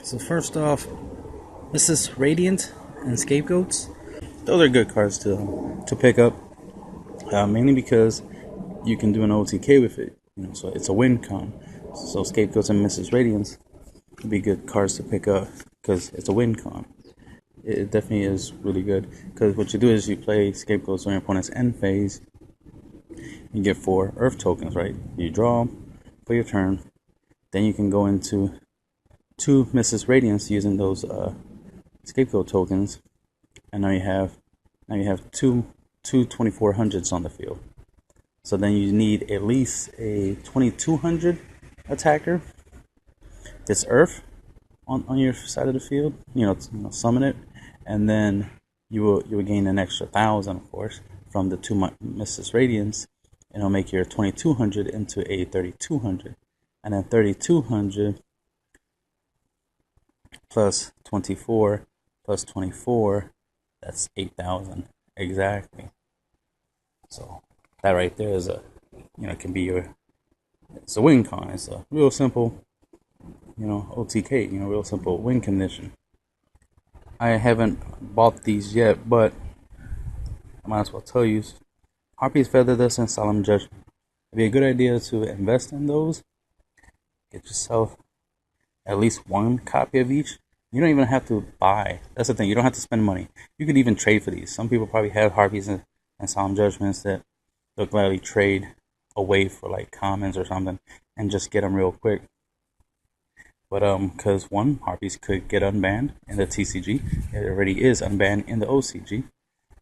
So first off, this is Radiant and Scapegoats. Those are good cards to pick up, mainly because you can do an OTK with it. So it's a win con. So Scapegoats and Mrs. Radiance would be good cards to pick up because it's a win con. It definitely is really good because what you do is you play Scapegoats on your opponent's end phase. You get 4 Earth tokens, right? You draw for your turn. Then you can go into 2 Mrs. Radiance using those Scapegoat tokens, and now you have two 2400s on the field. So then you need at least a 2200 attacker that's Earth on your side of the field. Summon it, and then you will gain an extra 1000, of course, from the 2 Mrs. Radiance, and it'll make your 2200 into a 3200, and then 3200 plus 24 plus 24, that's 8000 exactly. So that right there is can be it's a win con. It's a real simple, OTK, real simple win condition. I haven't bought these yet, but I might as well tell you, Harpy's Feather Dust and Solemn Judgment. It'd be a good idea to invest in those. Get yourself at least 1 copy of each. You don't even have to buy. That's the thing. You don't have to spend money. You could even trade for these. Some people probably have Harpies and Solemn Judgments that they'll gladly trade away for like commons or something and just get them real quick. But because Harpies could get unbanned in the TCG. It already is unbanned in the OCG.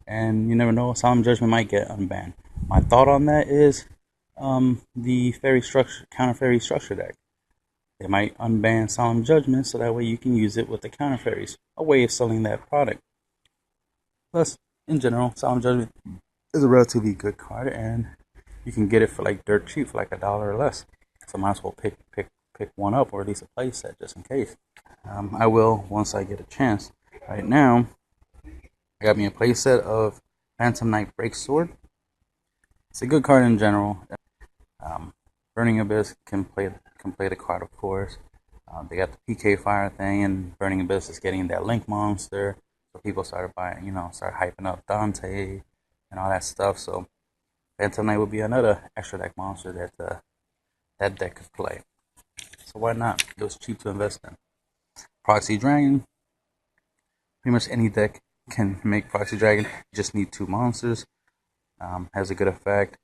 And you never know, Solemn Judgment might get unbanned. My thought on that is the counter fairy structure deck. They might unban Solemn Judgment so that way you can use it with the counter fairies. A way of selling that product. Plus, in general, Solemn Judgment is a relatively good card, and you can get it for like dirt cheap, for like $1 or less. So might as well pick one up, or at least a play set just in case. I will once I get a chance. Right now, I got me a play set of Phantom Knight Breaksword. It's a good card in general. Burning Abyss can play the card, of course. They got the PK Fire thing, and Burning Abyss is getting that Link monster. So people started buying, start hyping up Dante and all that stuff. So Phantom Knight would be another extra deck monster that that deck could play. So why not? It was cheap to invest in. Proxy Dragon. Pretty much any deck can make Proxy Dragon. You just need 2 monsters. Has a good effect.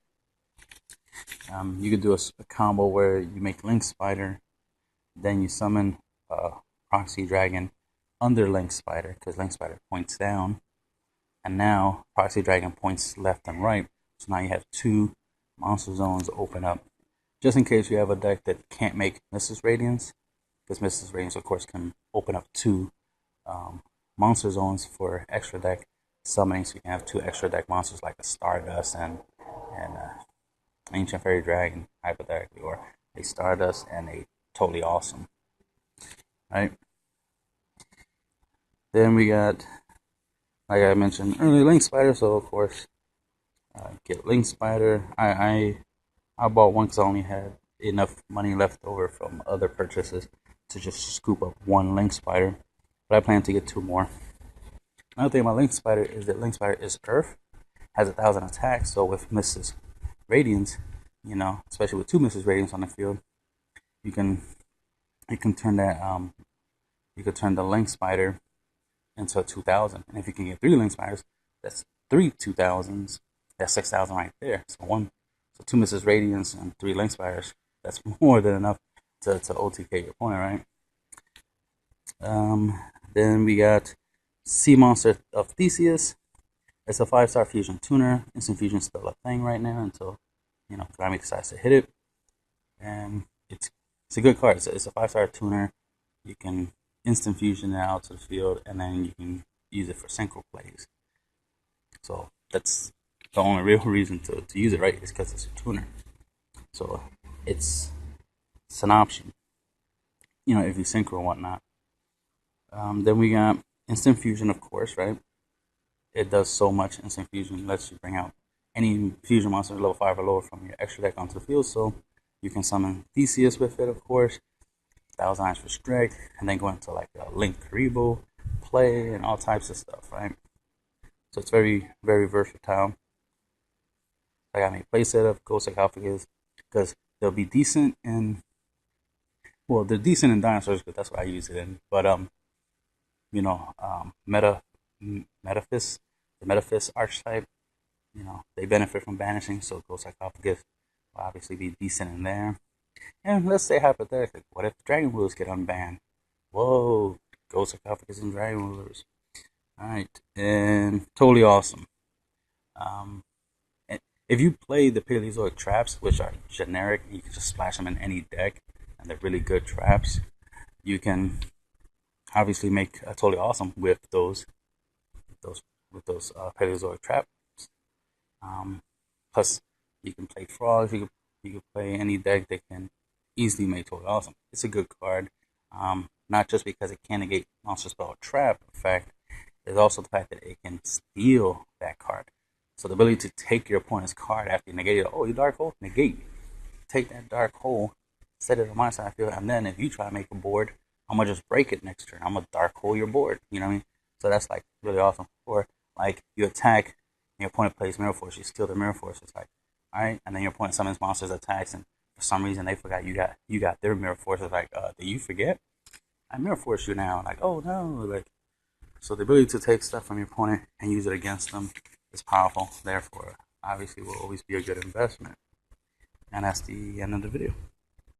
You could do a combo where you make Link Spider, then you summon Proxy Dragon under Link Spider, because Link Spider points down, and now Proxy Dragon points left and right. So now you have 2 monster zones open up, just in case you have a deck that can't make Mrs. Radiance, because Mrs. Radiance, of course, can open up 2 monster zones for extra deck summoning, so you can have 2 extra deck monsters like a Stardust and Ancient Fairy Dragon, hypothetically, or a Stardust and a Totally Awesome. Right? Then we got, like I mentioned earlier, Link Spider. So of course, get Link Spider. I bought one because I only had enough money left over from other purchases to just scoop up 1 Link Spider. But I plan to get 2 more. Another thing about Link Spider is that Link Spider is Earth, has 1000 attacks. So with Mrs. Radiance, especially with 2 Mrs. Radiance on the field, you can turn that you could turn the Link Spider into a 2000, and if you can get 3 Link Spiders, that's 3 2000s. That's 6000 right there. So 2 Mrs. Radiance and 3 Link Spiders. That's more than enough to OTK your opponent, right? Then we got Sea Monster of Theseus. It's a 5-star fusion tuner. Instant fusion is still a thing right now until Konami decides to hit it, and it's a good card. It's a 5-star tuner. You can instant fusion it out to the field, and then you can use it for synchro plays. So that's the only real reason to use it, right? Is because it's a tuner. So it's an option, if you synchro and whatnot. Then we got instant fusion, of course, right? It does so much. Instant fusion lets you bring out any fusion monster level 5 or lower from your extra deck onto the field. So you can summon Theseus with it, of course. 1,000 eyes for strike, and then go into like a link Karibo play and all types of stuff, right? So it's very, very versatile. I got my play set of Ghost Sarcophagus because they'll be decent in, well, they're decent in dinosaurs because that's what I use it in. But you know, Metaphys, the Metaphys archetype, you know, they benefit from banishing, so Ghost Sarcophagus will obviously be decent in there. And let's say hypothetically, what if Dragon Rulers get unbanned? Whoa, Ghost Sarcophagus and Dragon Rulers. Alright, and totally awesome. If you play the Paleozoic traps, which are generic, you can just splash them in any deck, and they're really good traps, you can obviously make a totally awesome with those Paleozoic traps. Plus, you can play frogs. You can play any deck that can easily make totally awesome. It's a good card, not just because it can negate monster spell trap. In fact, there's also the fact that it can steal that card. So the ability to take your opponent's card after you negate it. Oh, you Dark Hole? Negate. Take that Dark Hole, set it on my side of the field, and then if you try to make a board, I'm going to just break it next turn. I'm going to Dark Hole your board. You know what I mean? So that's like really awesome. Or like you attack, and your opponent plays Mirror Force, you steal the Mirror Force. It's like, alright, and then your opponent summons monsters, attacks, and for some reason they forgot you got their Mirror Force. It's like, did you forget? I Mirror Force you now. Like, oh no. Like, so the ability to take stuff from your opponent and use it against them is powerful. Therefore, obviously, will always be a good investment. And that's the end of the video.